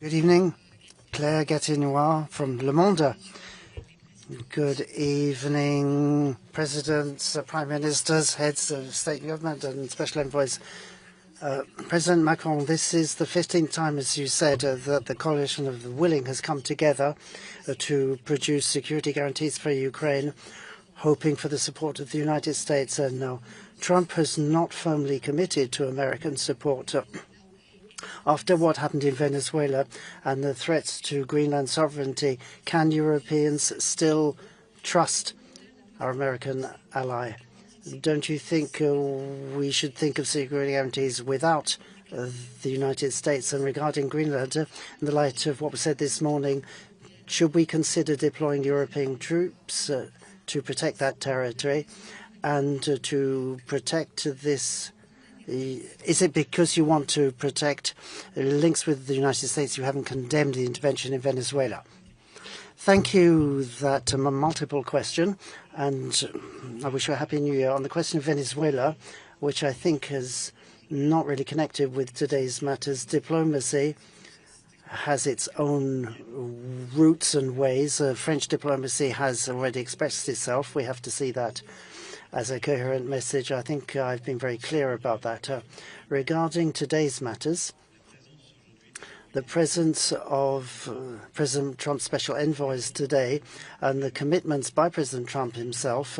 Good evening, Claire Gatinois from Le Monde. Good evening, presidents, prime ministers, heads of state and government and special envoys. President Macron, this is the 15th time, as you said, that the coalition of the willing has come together to produce security guarantees for Ukraine, hoping for the support of the United States. And now Trump has not firmly committed to American support. After what happened in Venezuela and the threats to Greenland sovereignty, can Europeans still trust our American ally? Don't you think we should think of security guarantees without the United States? And regarding Greenland, in the light of what was said this morning, should we consider deploying European troops to protect that territory and to protect this? Is it because you want to protect links with the United States you haven't condemned the intervention in Venezuela? Thank you. That's a multiple question, and I wish you a Happy New Year. On the question of Venezuela, which I think is not really connected with today's matters, diplomacy has its own roots and ways. French diplomacy has already expressed itself. We have to see that as a coherent message. I think I've been very clear about that. Regarding today's matters, the presence of President Trump's special envoys today and the commitments by President Trump himself,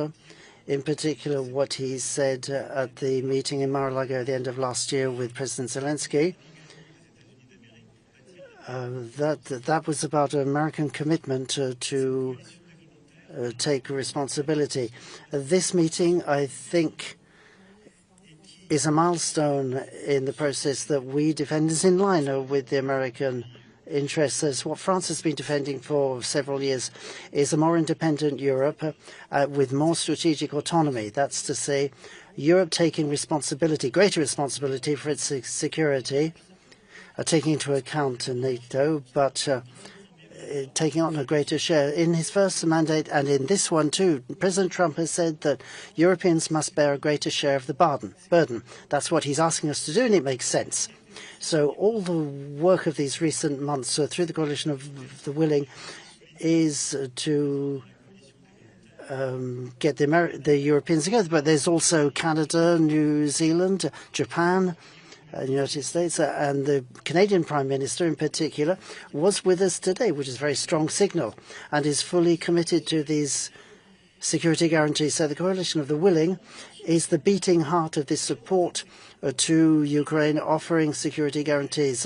in particular what he said at the meeting in Mar-a-Lago at the end of last year with President Zelensky, that was about an American commitment to take responsibility. This meeting, I think, is a milestone in the process that we defend, is in line with the American interests. As what France has been defending for several years is a more independent Europe with more strategic autonomy. That's to say, Europe taking responsibility, greater responsibility for its security, taking into account NATO, but taking on a greater share. In his first mandate and in this one too, President Trump has said that Europeans must bear a greater share of the burden. That's what he's asking us to do, and it makes sense. So all the work of these recent months through the coalition of the willing is to get the Europeans together. But there's also Canada, New Zealand, Japan, the United States, and the Canadian Prime Minister in particular was with us today, which is a very strong signal, and is fully committed to these security guarantees. So the coalition of the willing is the beating heart of this support to Ukraine, offering security guarantees.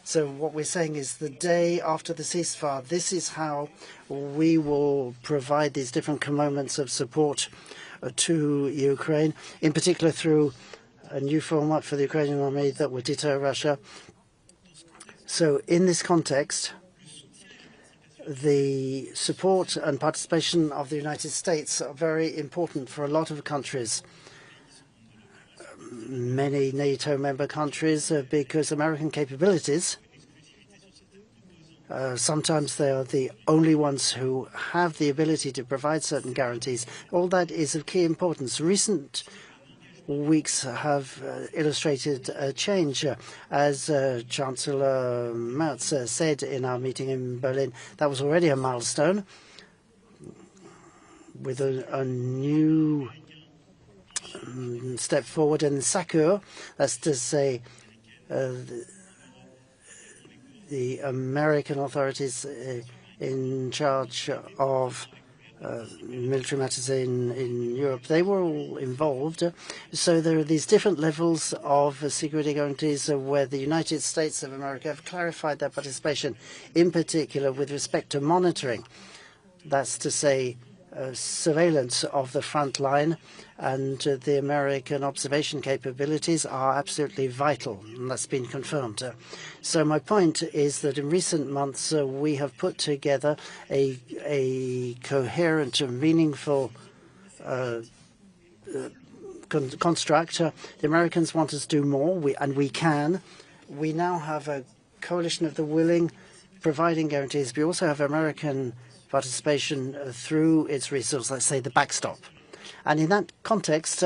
So what we're saying is the day after the ceasefire, this is how we will provide these different moments of support to Ukraine, in particular through a new format for the Ukrainian army that would deter Russia. So in this context, the support and participation of the United States are very important for a lot of countries, many NATO member countries, because American capabilities, sometimes they are the only ones who have the ability to provide certain guarantees. All that is of key importance. Recent weeks have illustrated a change. As Chancellor Merz said in our meeting in Berlin, that was already a milestone with a new step forward in SACEUR. That's to say, the American authorities in charge of military matters in Europe, they were all involved. So there are these different levels of security guarantees where the United States of America have clarified their participation, in particular with respect to monitoring. That's to say, surveillance of the front line, and the American observation capabilities are absolutely vital, and that's been confirmed. So my point is that in recent months we have put together a coherent and meaningful construct. The Americans want us to do more, and we can. We now have a coalition of the willing providing guarantees. We also have American participation through its resources, let's say the backstop. And in that context,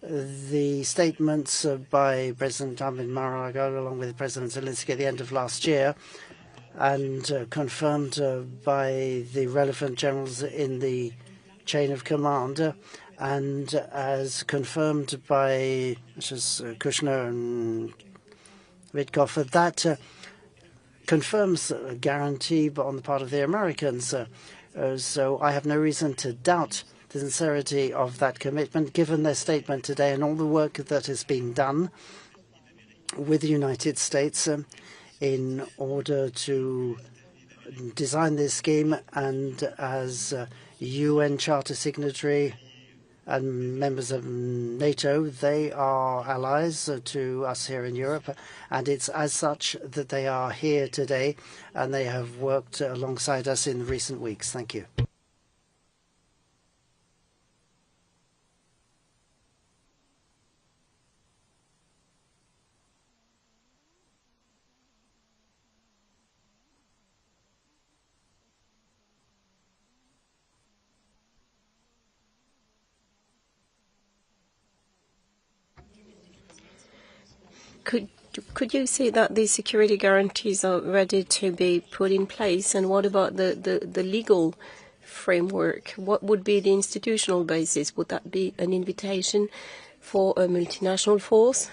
The statements by President Emmanuel Macron, along with President Zelenskiy at the end of last year, and confirmed by the relevant generals in the chain of command, and as confirmed by Mrs. Kushner and Witkoff, that confirms a guarantee on the part of the Americans. So I have no reason to doubt the sincerity of that commitment, given their statement today and all the work that has been done with the United States in order to design this scheme, and as UN Charter signatory and members of NATO, they are allies to us here in Europe, and it's as such that they are here today, and they have worked alongside us in recent weeks. Thank you. Could you say that the security guarantees are ready to be put in place? And what about the legal framework? What would be the institutional basis? Would that be an invitation for a multinational force?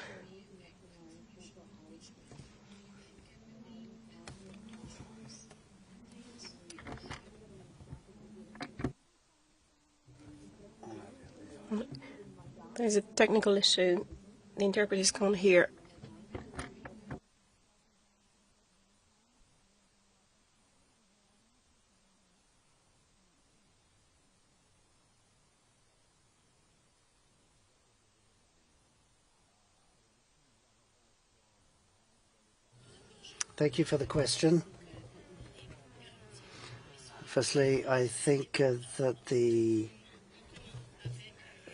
There's a technical issue. The interpreters can't hear. Thank you for the question. Firstly, I think that the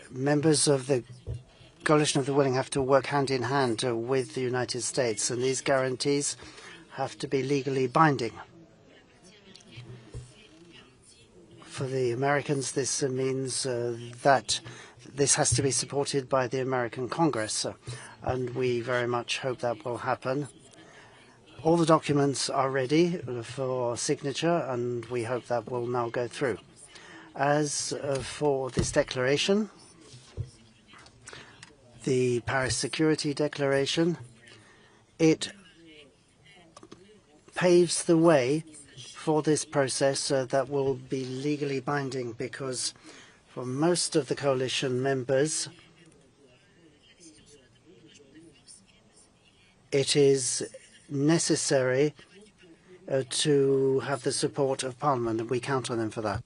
members of the Coalition of the Willing have to work hand in hand with the United States, and these guarantees have to be legally binding. For the Americans, this means that this has to be supported by the American Congress, and we very much hope that will happen. All the documents are ready for signature, and we hope that will now go through. As for this declaration, the Paris Security Declaration, it paves the way for this process that will be legally binding, because for most of the coalition members, it is necessary to have the support of Parliament, and we count on them for that.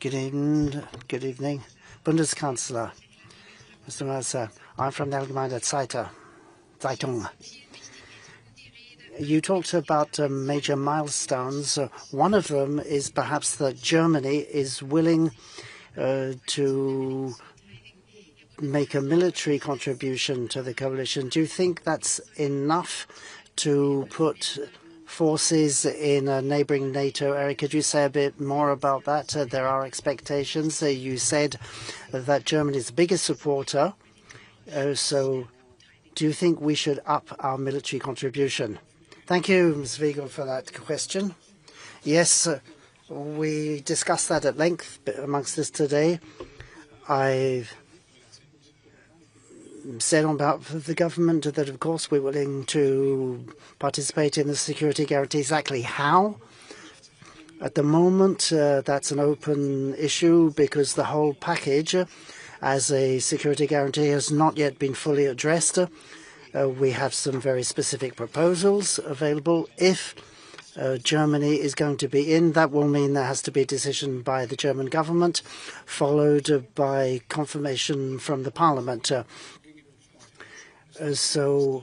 Good evening. Bundeskanzler, Mr. Merz, I'm from the Allgemeine Zeitung. You talked about major milestones. One of them is perhaps that Germany is willing to make a military contribution to the coalition. Do you think that's enough to put forces in a neighboring NATO area? Could you say a bit more about that? There are expectations. You said that Germany is the biggest supporter. So do you think we should up our military contribution? Thank you, Ms. Wiegel, for that question. Yes, we discussed that at length amongst us today. I've said on behalf of the government that, of course, we're willing to participate in the security guarantee. Exactly how? At the moment, that's an open issue because the whole package as a security guarantee has not yet been fully addressed. We have some very specific proposals available. If Germany is going to be in, that will mean there has to be a decision by the German government, followed by confirmation from the parliament. So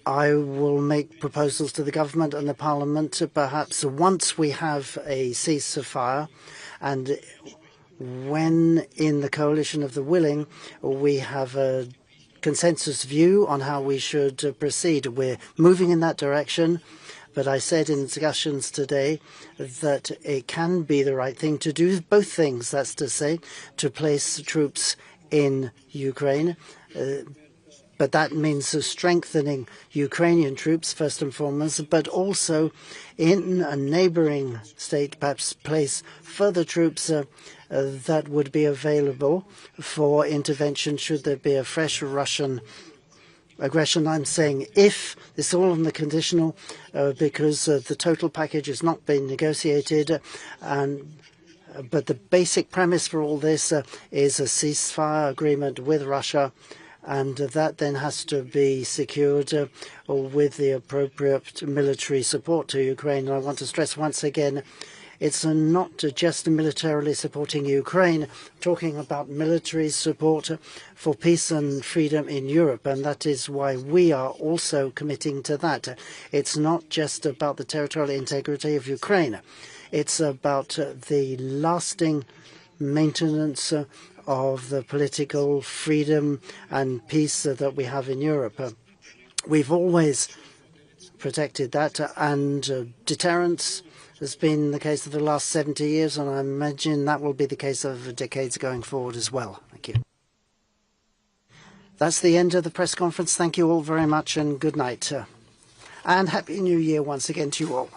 I will make proposals to the government and the parliament, perhaps once we have a ceasefire, and when in the coalition of the willing we have a consensus view on how we should proceed. We're moving in that direction, but I said in discussions today that it can be the right thing to do both things. That's to say, to place troops in Ukraine, but that means strengthening Ukrainian troops, first and foremost, but also in a neighboring state, perhaps place further troops that would be available for intervention should there be a fresh Russian aggression. I'm saying if, this is all on the conditional, because the total package has not been negotiated, but the basic premise for all this is a ceasefire agreement with Russia, and that then has to be secured with the appropriate military support to Ukraine. And I want to stress once again, it's not just militarily supporting Ukraine, talking about military support for peace and freedom in Europe, and that is why we are also committing to that. It's not just about the territorial integrity of Ukraine. It's about the lasting maintenance of the political freedom and peace that we have in Europe. We've always protected that, and deterrence has been the case of the last 70 years, and I imagine that will be the case of decades going forward as well. Thank you. That's the end of the press conference. Thank you all very much, and good night. And Happy New Year once again to you all.